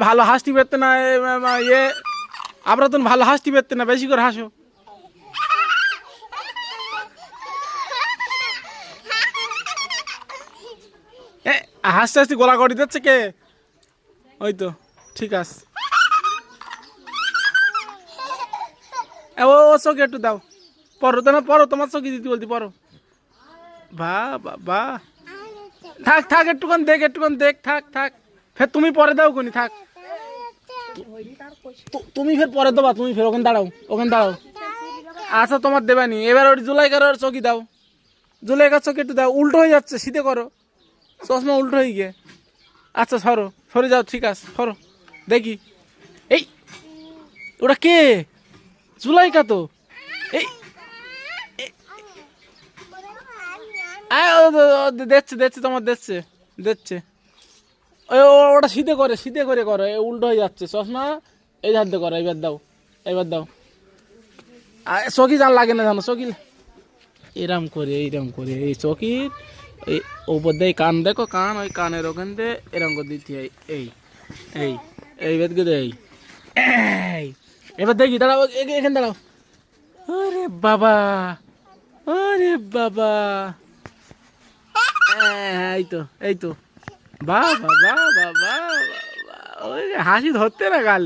ভালো হাসতে পারতে না ইয়ে আমরা তো ভালো হাসতে পারতে না, বেশি করে হাসো। হাসতে হাসতে গলা করি দিচ্ছে কে? ওই তো ঠিক আছে। ও চোখে একটু দাও, পড়ো তো না, পড়ো, তোমার চোখে দিতে বলতে পড়ো। বা বাবা, থাক থাক একটুখান দেখ, একটুখান দেখ, থাক থাক, ফের তুমি পরে দাও কোনি, থাক তুমি ফের পরে দেবা, তুমি ফের ওখানে দাঁড়াও, ওখানে দাঁড়াও। আচ্ছা তোমার দেবানি, এবার ওর জুলাইকার ওর চোখি দাও, জুলাইকার চোখে একটু দাও, উল্টো হয়ে যাচ্ছে, শীতে করো, চশমা উল্টো হয়ে গিয়ে। আচ্ছা সরো, সরে যাও, ঠিক আছে সরো দেখি। এই ওটা কে? জুলাইকা তো। এই দেখছে দেখছে তোমার, দেখছে দেখছে। ওটা শীতে করে, শীতে করে করো, উল্টো হয়ে যাচ্ছে চশমা। এই হাত দিয়ে করো, এবার দাও, এবার দাও। চকি জান লাগে না জানো, চকি এরম করে, এইরম করে এই চকির এই উপর দিয়ে কান দেখো, কান ওই কানের ওখান দিয়ে এরম করে দিতে হয়। এই এই এই বেদ করে এই এবার দেখি, দাঁড়াও এখানে দাঁড়াও। আরে বাবা, আরে বাবা, এই তো, এই তো, বাবা বাবা বাবা, ওই হাসি ধরতে না গালে।